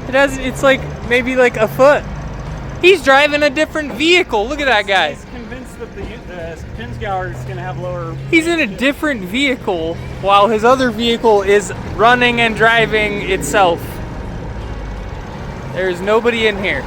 It's like maybe like a foot. He's driving a different vehicle. Look at that guy. He's convinced that the Pinzgauer is going to have lower... He's in a different vehicle while his other vehicle is running and driving itself. There's nobody in here.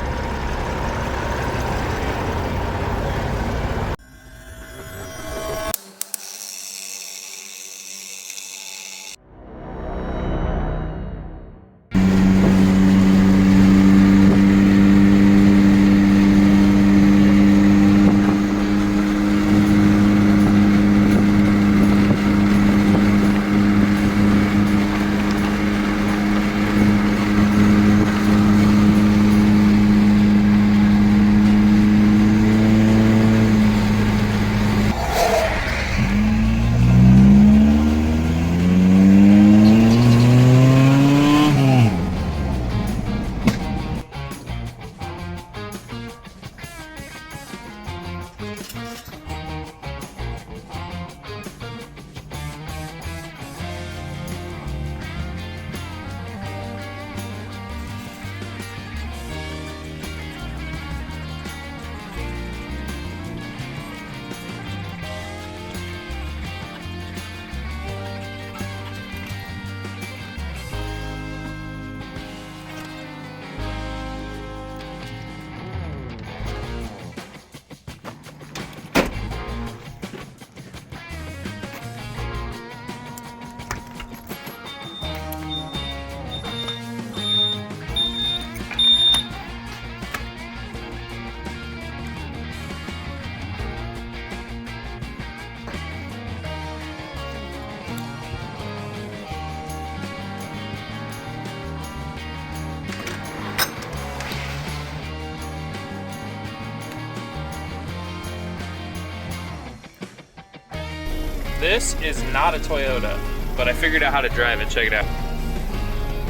This is not a Toyota, but I figured out how to drive it. Check it out.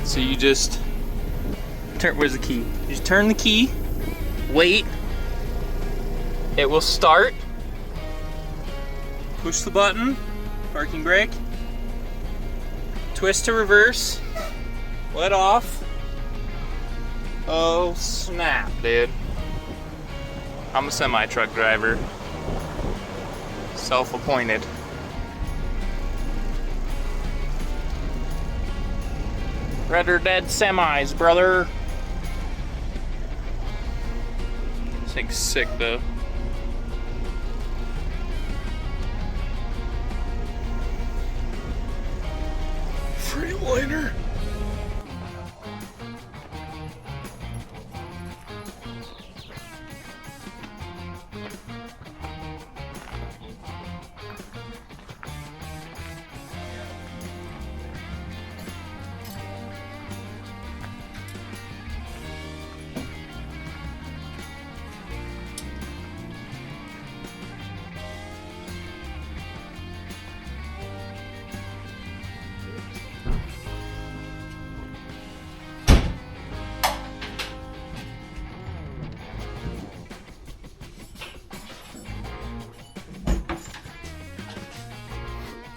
So you just turn, where's the key? You just turn the key, wait, it will start, push the button, parking brake, twist to reverse, let off. Oh snap, dude. I'm a semi-truck driver, self-appointed. Red or dead semis, brother. This thing's sick though. Freightliner.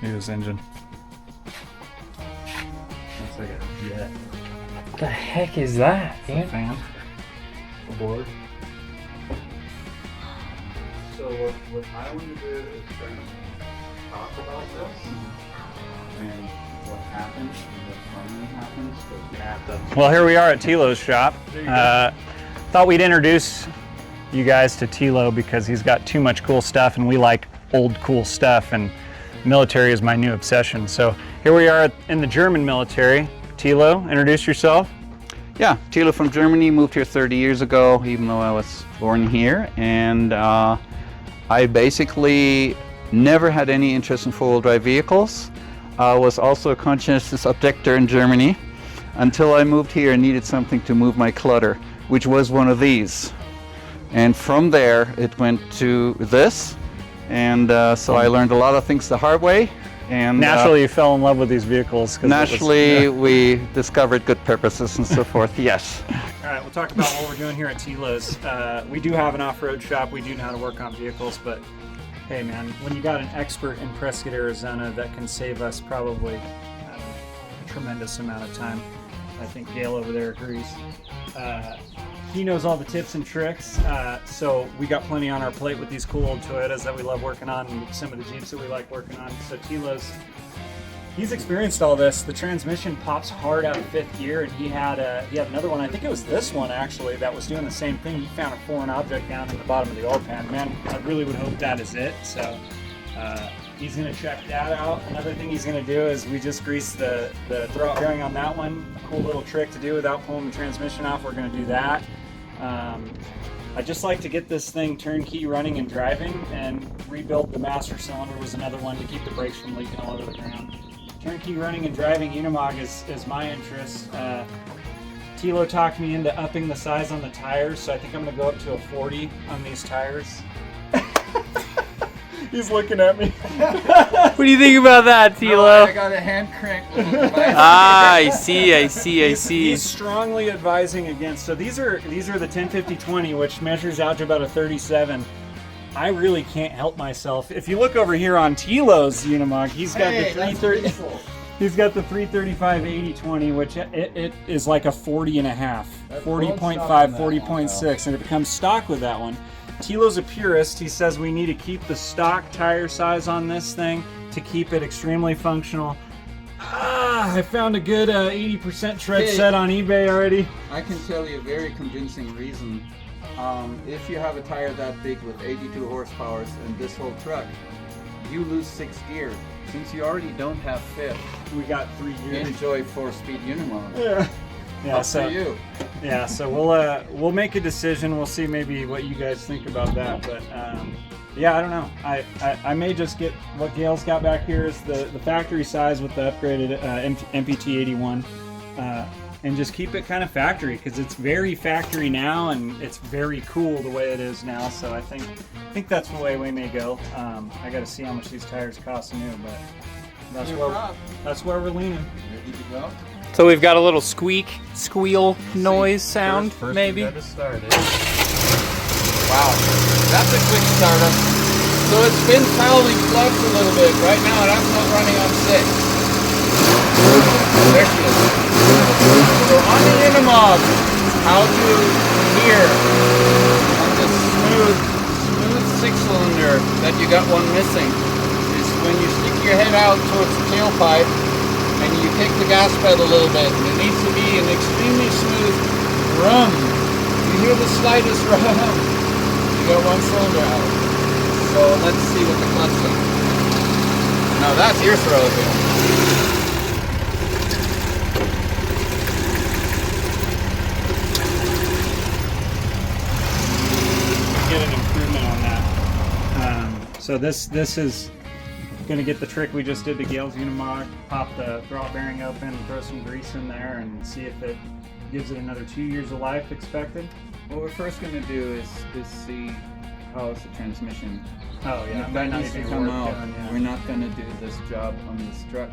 Look at this engine. Looks like a jet. What the heck is that, dude? Fan. Aboard. So what I want to do is kind of talk about this and what happens and what finally happens. But we're gonna have to... Well, here we are at Tilo's shop. Thought we'd introduce you guys to Tilo because he's got too much cool stuff and we like old cool stuff, and military is my new obsession. So here we are in the German military. Tilo, introduce yourself. Yeah, Tilo from Germany, moved here 30 years ago, even though I was born here. And I basically never had any interest in four-wheel drive vehicles. I was also a conscientious objector in Germany until I moved here and needed something to move my clutter, which was one of these. And from there, it went to this. And so I learned a lot of things the hard way. And naturally, you fell in love with these vehicles. Naturally, we discovered good purposes and so forth, yes. All right, we'll talk about what we're doing here at Tilo's. We do have an off-road shop. We do know how to work on vehicles, but hey man, when you got an expert in Prescott, Arizona that can save us probably a tremendous amount of time, I think Gail over there agrees. He knows all the tips and tricks, so we got plenty on our plate with these cool old Toyotas that we love working on, and some of the Jeeps that we like working on. So he's experienced all this. The transmission pops hard out of 5th gear, and he had another one. I think it was this one actually that was doing the same thing. He found a foreign object down in the bottom of the oil pan. Man, I really would hope that is it. So he's gonna check that out. Another thing he's gonna do is we just greased the throat bearing on that one. A cool little trick to do without pulling the transmission off. We're gonna do that. I just like to get this thing turnkey running and driving, and rebuild the master cylinder was another one to keep the brakes from leaking all over the ground. Turnkey running and driving Unimog is my interest. Tilo talked me into upping the size on the tires, so I think I'm going to go up to a 40 on these tires. He's looking at me. What do you think about that, Tilo? No, I got a hand crank. I see. He's strongly advising against. So these are the 1050-20, which measures out to about a 37. I really can't help myself. If you look over here on Tilo's Unimog, he's got the 330. He's got the 335/80/20, which it is like a 40 and a half, 40.5, 40.6, and it becomes stock with that one. Tilo's a purist. He says we need to keep the stock tire size on this thing to keep it extremely functional. I found a good 80% tread set on eBay already. I can tell you a very convincing reason. If you have a tire that big with 82 horsepower and this whole truck, you lose 6th gear. Since you already don't have 5th, we got 3 gears. Enjoy 4-speed Unimog. Yeah, so you. Yeah, so we'll make a decision. We'll see maybe what you guys think about that. But yeah, I don't know. I may just get what Gail's got back here is the factory size with the upgraded MPT 81, and just keep it kind of factory because it's very factory now and it's very cool the way it is now. So I think that's the way we may go. I got to see how much these tires cost new, but that's where we're leaning. Ready to go? So we've got a little squeal noise sound, first maybe. We gotta start it. Wow, that's a quick startup. So it spins fouling flux a little bit. Right now, that's not running on 6. There she is. So on the Unimog, how to hear on this smooth 6-cylinder that you got one missing is when you stick your head out towards the tailpipe and you kick the gas pedal a little bit. It needs to be an extremely smooth rum. You hear the slightest rum. You got one cylinder out. So let's see what the clutch is. Now that's your throw here. Get an improvement on that. So this is going to get the trick we just did to Gail's Unimog, pop the throttle bearing open, throw some grease in there, and see if it gives it another 2 years of life expected. What we're first going to do is see how's the transmission. Oh yeah, that needs to come out. We're not going to do this job on this truck.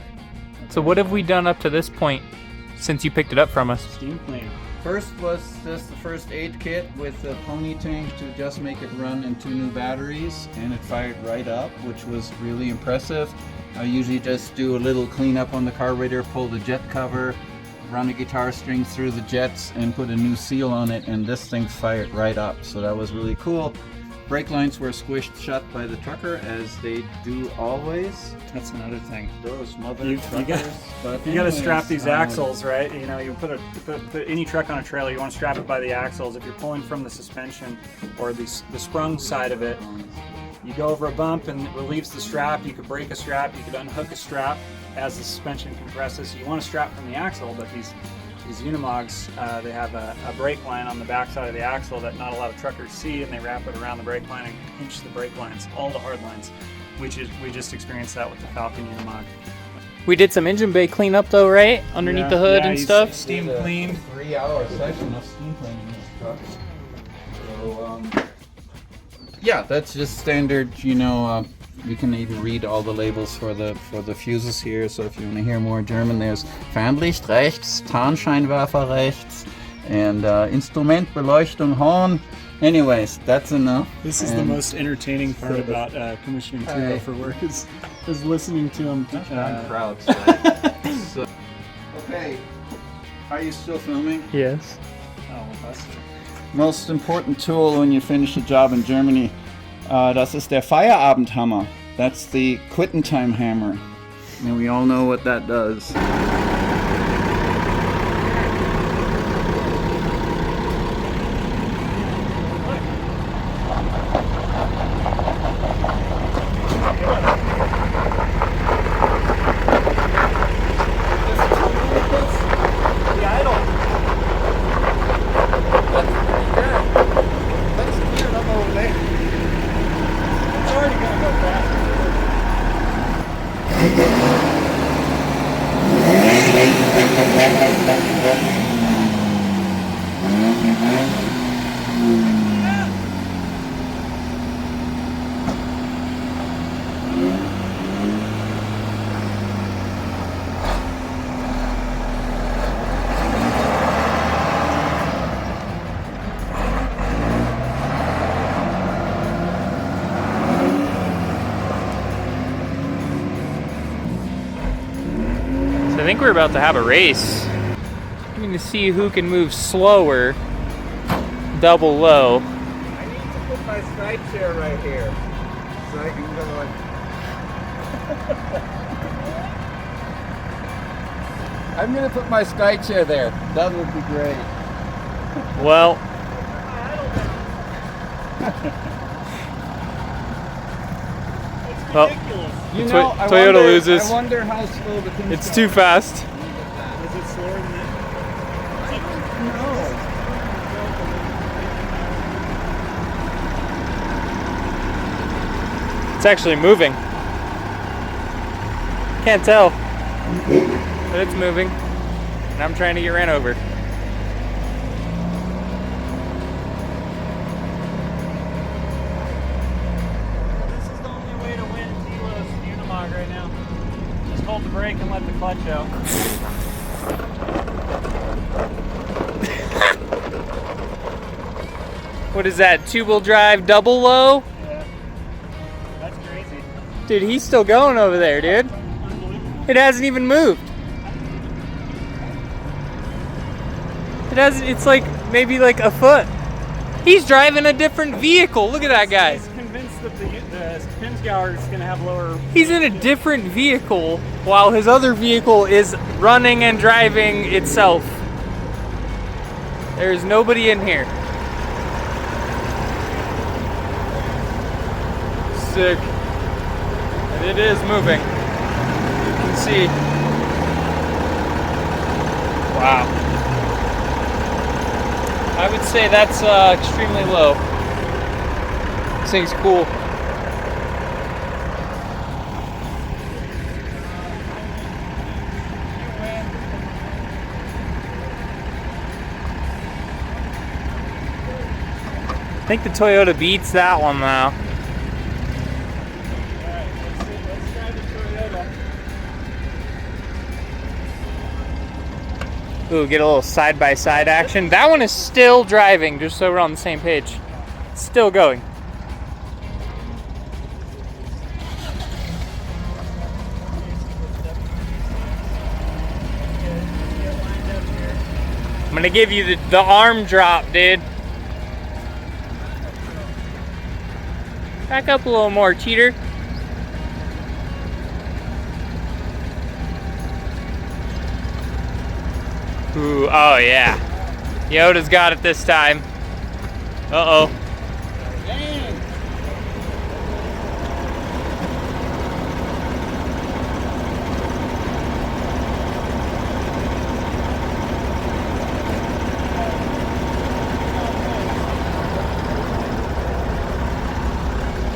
So what have we done up to this point since you picked it up from us? Steam clean. First was just the first aid kit with the pony tank to just make it run and 2 new batteries, and it fired right up, which was really impressive. I usually just do a little cleanup on the carburetor, pull the jet cover, run a guitar string through the jets, and put a new seal on it, and this thing fired right up. So that was really cool. Brake lines were squished shut by the trucker, as they do always. That's another thing. Those mother You truckers. But got to anyways, strap these axles, right? You know, you put any truck on a trailer, you want to strap it by the axles. If you're pulling from the suspension or the sprung side of it, you go over a bump and it relieves the strap. You could break a strap, you could unhook a strap as the suspension compresses. So you want to strap from the axle, but these Unimogs, they have a brake line on the back side of the axle that not a lot of truckers see, and they wrap it around the brake line and pinch the brake lines, all the hard lines. We just experienced that with the Falcon Unimog. We did some engine bay cleanup though, right? Underneath the hood and stuff. Steam cleaned. 3-hour session of steam cleaning this truck. So yeah, that's just standard. You know, you can even read all the labels for the fuses here. So if you want to hear more German, there's Fernlicht rechts, Tarnscheinwerfer rechts, and Instrumentbeleuchtung Horn. Anyways, that's enough. This is the most entertaining part about commissioning Tilo for work is listening to him. I'm proud. So. Okay, Are you still filming? Yes. Oh, was. Most important tool when you finish a job in Germany, das ist der Feierabendhammer. That's the quitting time hammer. And we all know what that does. I think we're about to have a race. I'm going to see who can move slower, double low. I need to put my side chair right here so I can go like... I'm gonna put my sky chair there. That would be great. Well, You know, Toyota loses. I wonder how slow the thing's It's too fast. Is it slower than that? It's actually moving. Can't tell, but it's moving. And I'm trying to get ran over. This is the only way to win Tilo's Unimog right now. Just hold the brake and let the clutch out. What is that, two-wheel drive, double low? Yeah. That's crazy. Dude, he's still going over there, dude. Unbelievable. It hasn't even moved. It hasn't, it's like, maybe like a foot. He's driving a different vehicle. Look at that guy. He's convinced that the Pinzgauer is going to have lower... He's in a different vehicle while his other vehicle is running and driving itself. There's nobody in here. Sick. And it is moving. You can see. Wow. I would say that's extremely low. This thing's cool. I think the Toyota beats that one though. Let's try the Toyota. Ooh, get a little side-by-side action. That one is still driving, just so we're on the same page. It's still going. I'm gonna give you the arm drop, dude. Back up a little more, cheater. Ooh, oh yeah. Yoda's got it this time. Uh-oh.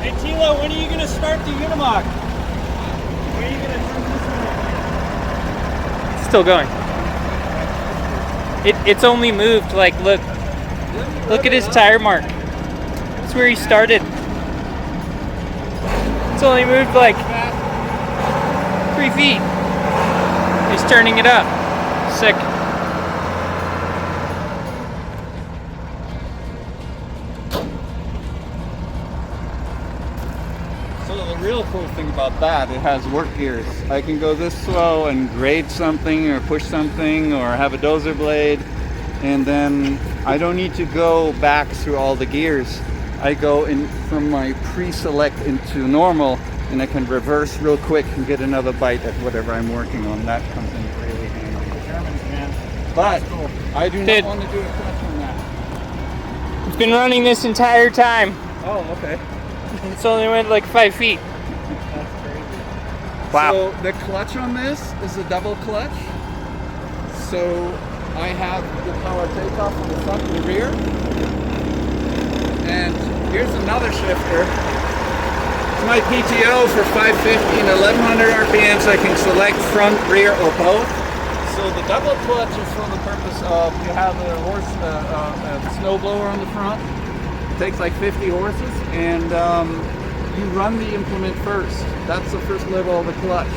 Hey Tilo, when are you going to start the Unimog? When are you going to turn this one? It's still going. It's only moved, like, look at his tire mark. That's where he started. It's only moved like 3 feet. He's turning it up. Sick. So the real cool thing about that, it has work gears. I can go this slow and grade something or push something or have a dozer blade, and then I don't need to go back through all the gears. I go in from my pre-select into normal, and I can reverse real quick and get another bite at whatever I'm working on. That comes in really handy. But I do not want to do a clutch on that. It's been running this entire time. Oh, okay. It's only went like 5 feet. That's crazy. Wow. So the clutch on this is a double clutch. So I have the power takeoff in the front and the rear. And here's another shifter. It's my PTO for 550 and 1100 RPMs. I can select front, rear, or both. So the double clutch is for the purpose of, you have a snow blower on the front. It takes like 50 horses, and you run the implement first. That's the first level of the clutch.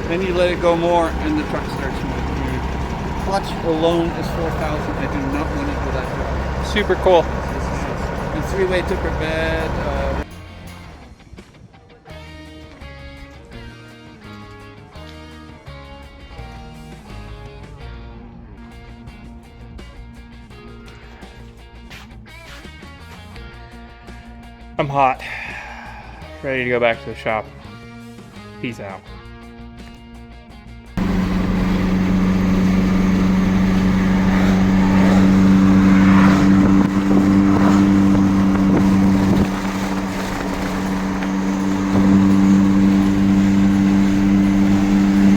Then you let it go more, and the truck starts moving. The clutch alone is 4,000. I do not want to do that job. Super cool. And three-way tipper bed. I'm hot. Ready to go back to the shop. Peace out.